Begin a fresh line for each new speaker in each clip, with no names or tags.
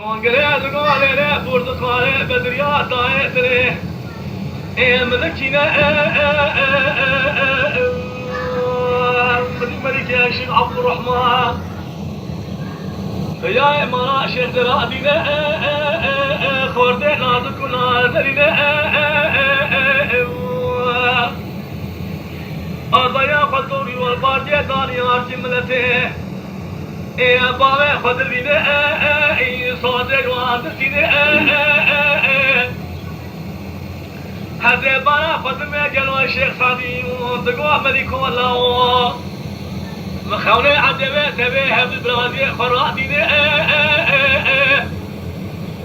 Angeled galere portakale bedriya daetre emlekine Melik ya Şeyh Abdurrahman ya emara Şeyh Deradine khorde nazkuna derine Adaya fatori wal bardiye daniyar cimlete باوه خود بینه صادق و عدسینه حضرت بارا خود میگلو شیخ سعدی دگو ملیکو الله مخونه عدوه تبه هم برادی خرادینه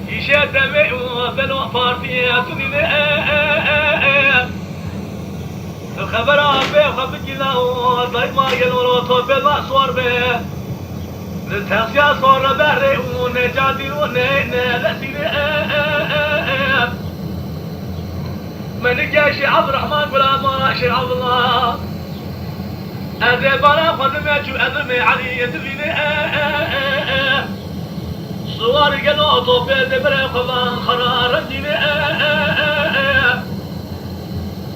ایشه تبه بلو پارتیه تونینه خبر آبه خبر جیلا دایما گلو تو بلا سوار به التنسيا صار بري ونجادي ونلسيني من الجيش عبد الرحمن ولا ماشي عبد الله أذبنا خدمة جو أذمي علي يدفيني صواري قالوا طوبي دبري خضان خرار ديني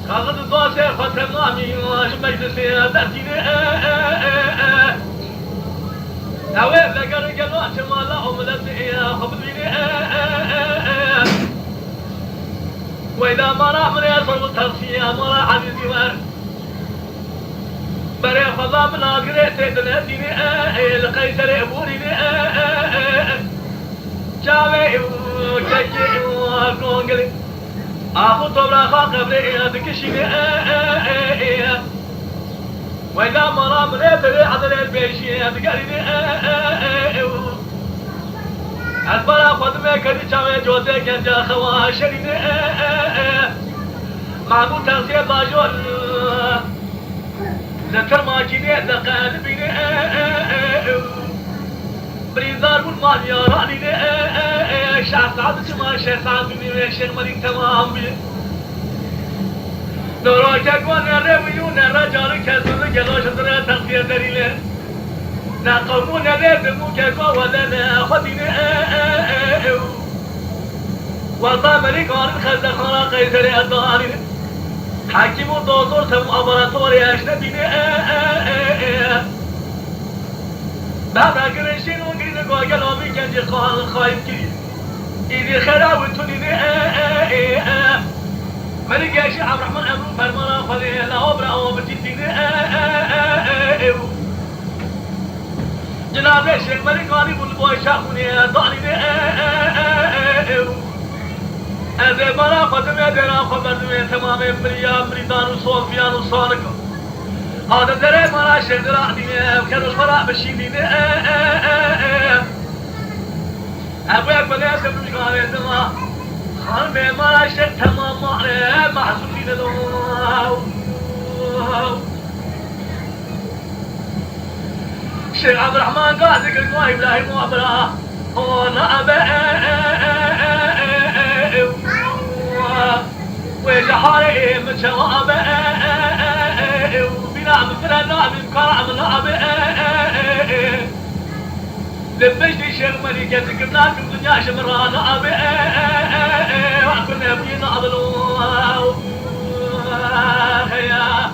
خاطر الضاسي خاطر نامي واش مجلسي درديني أوين ذكر قلوات ما لهم لذيذ خبرني وإذا ما راح من يصل الترسية ما راح عزيزي ور بري خذا من أقريت دنيتني القيسر أبوريني جاوي وكيكي وكونغلي أخو طبرا خاقبري ذكشيني وإذا مرا من يدري عدل البيشي أذكرني أذبرا خدمة كدي شاوي جوزي كنجا خوا شريني معمو تنسيب باجول لتر ماكيني لقلبيني بريزار والمال ياراني شعر سعد شما شيخ سعد بني شيخ مليك تمام بي نوراك اقوان الرويون الرجال كسر جلاش درا تغفير دليله نقومون لازموك اقوى ولنا خدين والله ملك عن الخزة خلا قيسر الضالين حاكم الدوزور تم أبراتوري أجنبين بابا قرشين وقرين اقوى قلوبي كنجي خايف كريم إذي خراوتوني ملك يا شيخ عبد الرحمن أمرو فرمانا خذي لا أبرا وبتدين جناب الشيخ ملك غالي بلبوي شاخوني ضالي أذبنا قدمي درا خبرني تمام مريدان وصوفيان وصالك هذا دري مرا شيخ درا ديني وكانوا فرا بشيدين أبوك بلي أسمي قالي دما خان ما شئت تمام عليه محسوسين له شيخ عبد الرحمن قال ذكر الواهب لا مو عبره انا ابى وجحاري من شواب وبنعم فرنا من كرم الاب لبشتي شيخ ملك ذكرناك بدنيا شمرانا ابي وكنا بينا عضلوا يا